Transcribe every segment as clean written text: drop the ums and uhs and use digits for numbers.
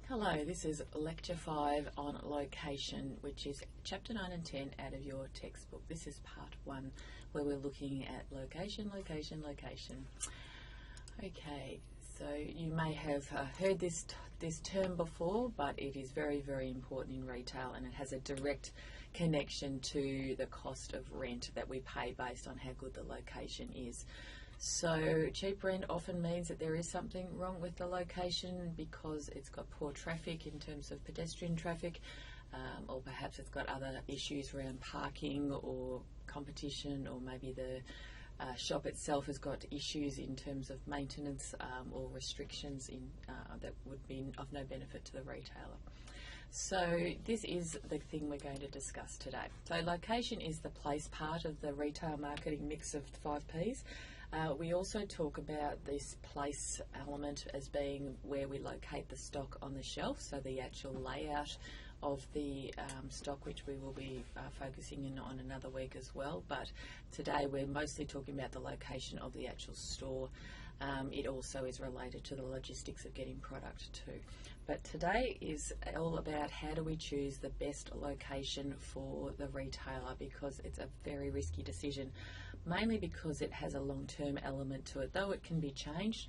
Hello, this is Lecture 5 on location, which is Chapter 9 and 10 out of your textbook. This is Part 1, where we're looking at location. Okay, so you may have heard this term before, but it is very, very important in retail, and it has a direct connection to the cost of rent that we pay based on how good the location is. So cheap rent often means that there is something wrong with the location because it's got poor traffic in terms of pedestrian traffic, or perhaps it's got other issues around parking or competition, or maybe the shop itself has got issues in terms of maintenance or restrictions that would be of no benefit to the retailer. So this is the thing we're going to discuss today. So location is the place part of the retail marketing mix of 5 Ps. We also talk about this place element as being where we locate the stock on the shelf, so the actual layout of the stock, which we will be focusing in on another week as well. But today we're mostly talking about the location of the actual store. It also is related to the logistics of getting product too. But today is all about how do we choose the best location for the retailer, because it's a very risky decision, mainly because it has a long-term element to it. Though it can be changed,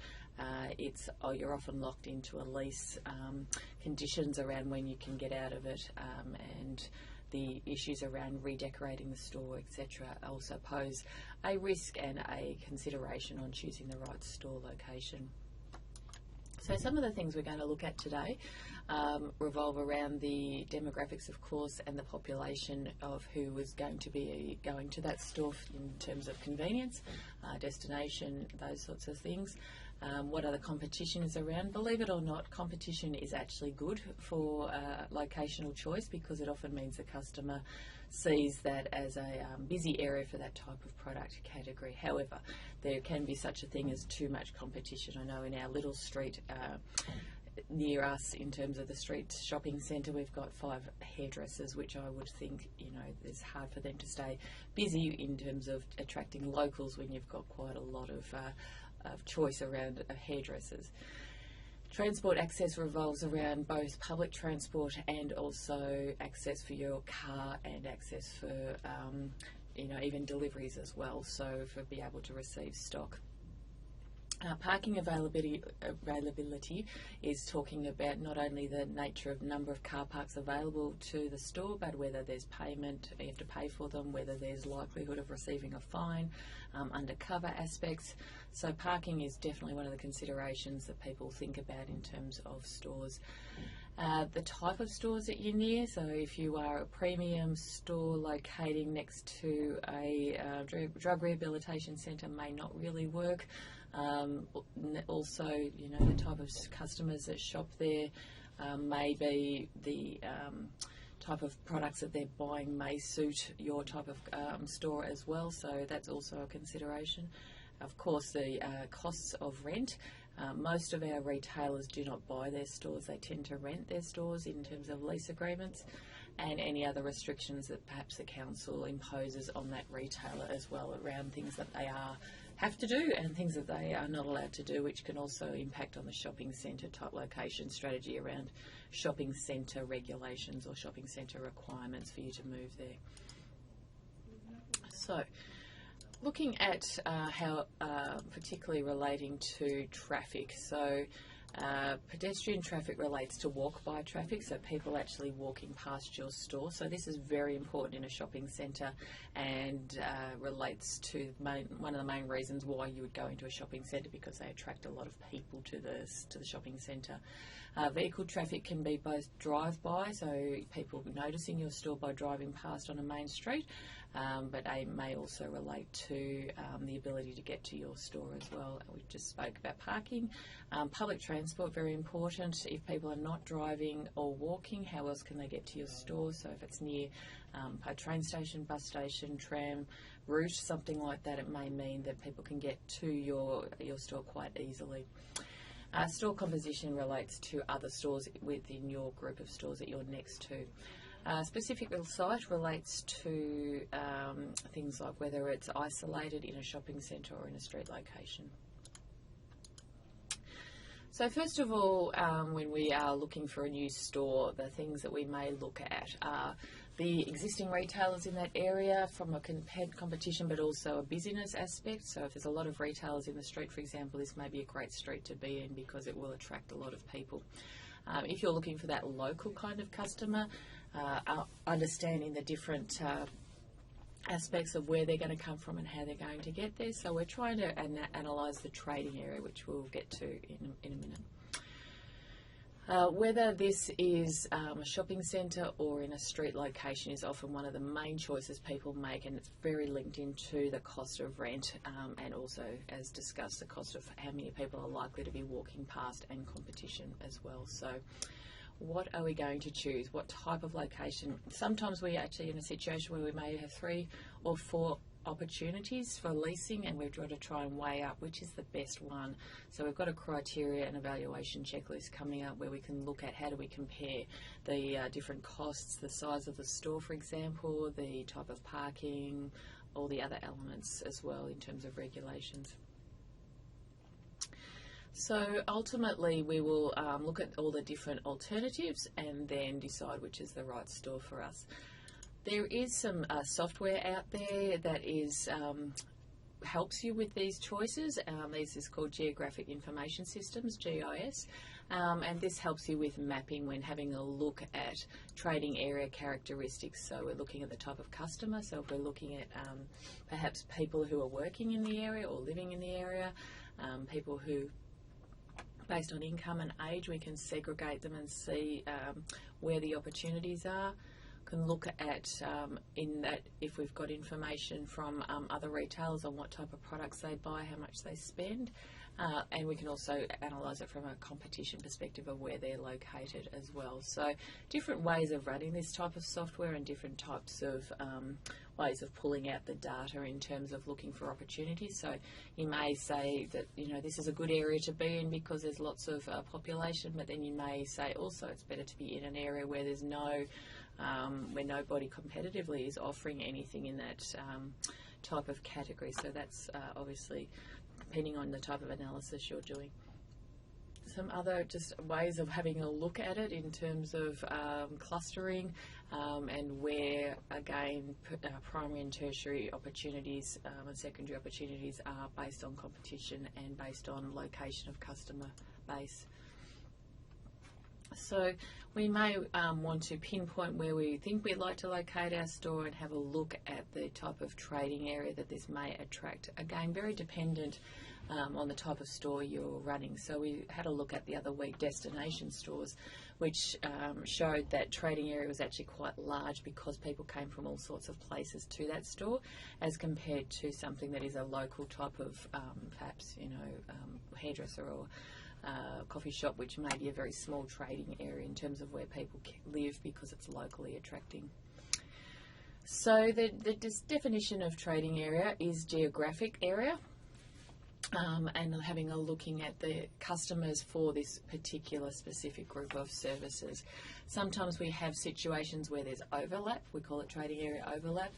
you're often locked into a lease, conditions around when you can get out of it, and the issues around redecorating the store, etc., also pose a risk and a consideration on choosing the right store location. So some of the things we're going to look at today revolve around the demographics, of course, and the population of who was going to be going to that store in terms of convenience, destination, those sorts of things. What other competition is around? Believe it or not, competition is actually good for locational choice, because it often means the customer sees that as a busy area for that type of product category. However, there can be such a thing as too much competition. I know in our little street near us, in terms of the street shopping centre, we've got 5 hairdressers, which I would think, it's hard for them to stay busy in terms of attracting locals when you've got quite a lot of choice around hairdressers. Transport access revolves around both public transport and also access for your car, and access for even deliveries as well, so for be able to receive stock. Parking availability is talking about not only the nature of number of car parks available to the store, but whether there's payment, you have to pay for them, whether there's likelihood of receiving a fine, undercover aspects. So parking is definitely one of the considerations that people think about in terms of stores. The type of stores that you're near, so if you are a premium store locating next to a drug rehabilitation centre, may not really work. Also, the type of customers that shop there may be the type of products that they're buying may suit your type of store as well, so that's also a consideration. Of course, the costs of rent. Most of our retailers do not buy their stores, they tend to rent their stores in terms of lease agreements, and any other restrictions that perhaps the council imposes on that retailer as well, around things that they have to do and things that they are not allowed to do, which can also impact on the shopping centre type location strategy around shopping centre regulations or shopping centre requirements for you to move there. So, looking at how, particularly relating to traffic, so pedestrian traffic relates to walk-by traffic, so people actually walking past your store. So this is very important in a shopping centre, and relates to one of the main reasons why you would go into a shopping centre, because they attract a lot of people to the shopping centre. Vehicle traffic can be both drive-by, so people noticing your store by driving past on a main street, but they may also relate to the ability to get to your store as well. We just spoke about parking. Public transport, very important. If people are not driving or walking, how else can they get to your store? So if it's near a train station, bus station, tram route, something like that, it may mean that people can get to your store quite easily. Store composition relates to other stores within your group of stores that you're next to. Specific site relates to things like whether it's isolated in a shopping centre or in a street location. So first of all, when we are looking for a new store, the things that we may look at are the existing retailers in that area from a competition, but also a busyness aspect. So if there's a lot of retailers in the street, for example, this may be a great street to be in because it will attract a lot of people. If you're looking for that local kind of customer, understanding the different aspects of where they're going to come from and how they're going to get there. So we're trying to analyse the trading area, which we'll get to in a minute. Whether this is a shopping centre or in a street location is often one of the main choices people make, and it's very linked into the cost of rent and also, as discussed, the cost of how many people are likely to be walking past and competition as well. So what are we going to choose? What type of location? Sometimes we're actually in a situation where we may have 3 or 4 opportunities for leasing, and we've got to try and weigh up which is the best one. So we've got a criteria and evaluation checklist coming up where we can look at how do we compare the different costs, the size of the store, for example, the type of parking, all the other elements as well in terms of regulations. So ultimately we will look at all the different alternatives and then decide which is the right store for us. There is some software out there that is helps you with these choices. This is called Geographic Information Systems, GIS, and this helps you with mapping when having a look at trading area characteristics. So we're looking at the type of customer, so if we're looking at perhaps people who are working in the area or living in the area, people who, based on income and age, we can segregate them and see where the opportunities are. Can look at in that if we've got information from other retailers on what type of products they buy, how much they spend, and we can also analyse it from a competition perspective of where they're located as well. So different ways of running this type of software and different types of ways of pulling out the data in terms of looking for opportunities. So you may say that, you know, this is a good area to be in because there's lots of population, but then you may say also it's better to be in an area where there's no where nobody competitively is offering anything in that type of category. So that's obviously depending on the type of analysis you're doing. Some other just ways of having a look at it in terms of clustering and where, again, primary and tertiary opportunities and secondary opportunities are based on competition and based on location of customer base. So we may want to pinpoint where we think we'd like to locate our store and have a look at the type of trading area that this may attract. Again, very dependent on the type of store you're running. So we had a look at the other week destination stores, which showed that trading area was actually quite large because people came from all sorts of places to that store, as compared to something that is a local type of perhaps, you know, hairdresser or coffee shop, which may be a very small trading area in terms of where people live because it's locally attracting. So the definition of trading area is geographic area, and having a looking at the customers for this particular specific group of services. Sometimes we have situations where there's overlap, we call it trading area overlap,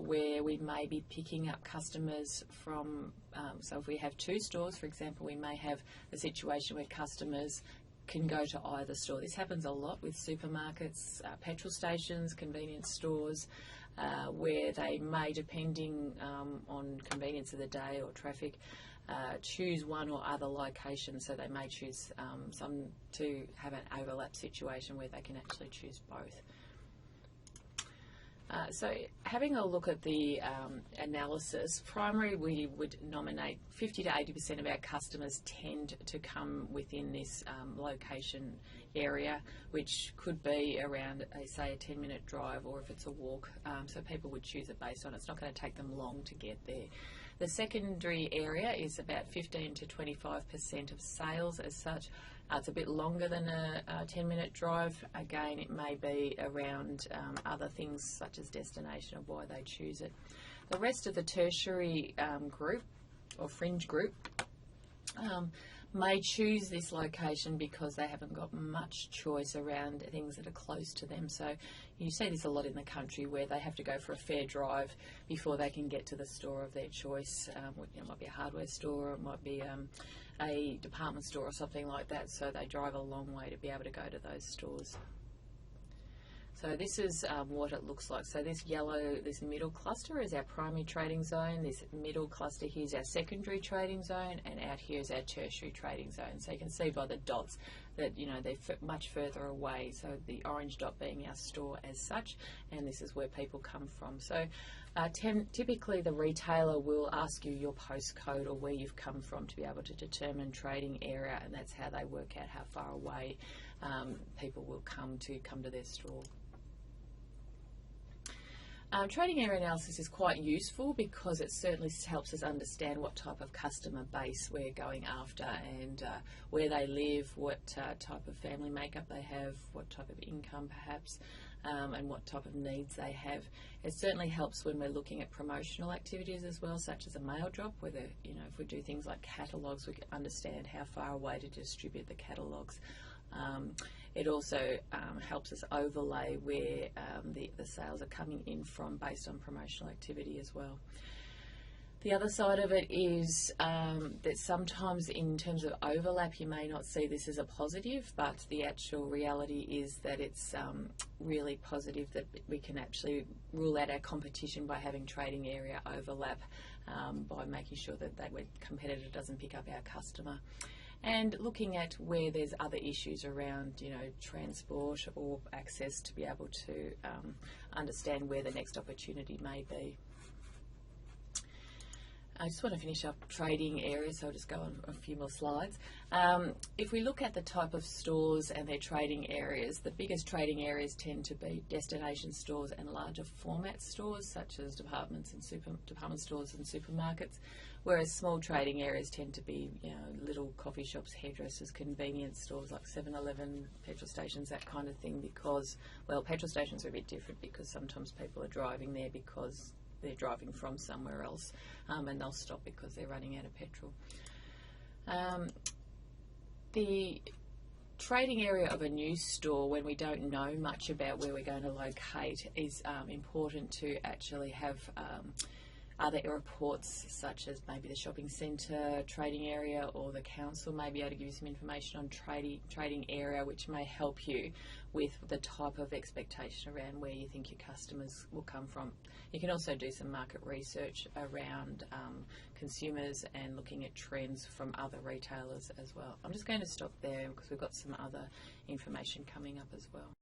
where we may be picking up customers from, so if we have 2 stores, for example, we may have a situation where customers can go to either store. This happens a lot with supermarkets, petrol stations, convenience stores, where they may, depending on convenience of the day or traffic, choose one or other location. So they may choose some to have an overlap situation where they can actually choose both. So having a look at the analysis, primary we would nominate 50 to 80% of our customers tend to come within this location area, which could be around, say, a 10-minute drive, or if it's a walk. So people would choose it based on it's not going to take them long to get there. The secondary area is about 15 to 25% of sales as such. It's a bit longer than a 10-minute drive. Again, it may be around other things such as destination of why they choose it. The rest of the tertiary group or fringe group may choose this location because they haven't got much choice around things that are close to them. So you see this a lot in the country where they have to go for a fair drive before they can get to the store of their choice. It might be a hardware store, it might be a department store or something like that, so they drive a long way to be able to go to those stores. So this is what it looks like. So this yellow, this middle cluster is our primary trading zone. This middle cluster here is our secondary trading zone, and out here is our tertiary trading zone. So you can see by the dots that, you know, they're much further away. So the orange dot being our store as such, and this is where people come from. So typically the retailer will ask you your postcode or where you've come from to be able to determine trading area, and that's how they work out how far away people will come to their store. Trading area analysis is quite useful because it certainly helps us understand what type of customer base we're going after, and where they live, what type of family makeup they have, what type of income perhaps, and what type of needs they have. It certainly helps when we're looking at promotional activities as well, such as a mail drop, whether, you know, if we do things like catalogues, we can understand how far away to distribute the catalogues. It also helps us overlay where the sales are coming in from based on promotional activity as well. The other side of it is that sometimes in terms of overlap you may not see this as a positive, but the actual reality is that it's really positive that we can actually rule out our competition by having trading area overlap, by making sure that that competitor doesn't pick up our customer. And looking at where there's other issues around, you know, transport or access to be able to understand where the next opportunity may be. I just want to finish up trading areas, so I'll just go on a few more slides. If we look at the type of stores and their trading areas, the biggest trading areas tend to be destination stores and larger format stores, such as department stores and supermarkets, whereas small trading areas tend to be, you know, little coffee shops, hairdressers, convenience stores like 7-Eleven, petrol stations, that kind of thing, because, well, petrol stations are a bit different because sometimes people are driving there because they're driving from somewhere else, and they'll stop because they're running out of petrol. The trading area of a new store, when we don't know much about where we're going to locate, is important to actually have other reports, such as maybe the shopping centre trading area, or the council may be able to give you some information on trading area, which may help you with the type of expectation around where you think your customers will come from. You can also do some market research around consumers and looking at trends from other retailers as well. I'm just going to stop there because we've got some other information coming up as well.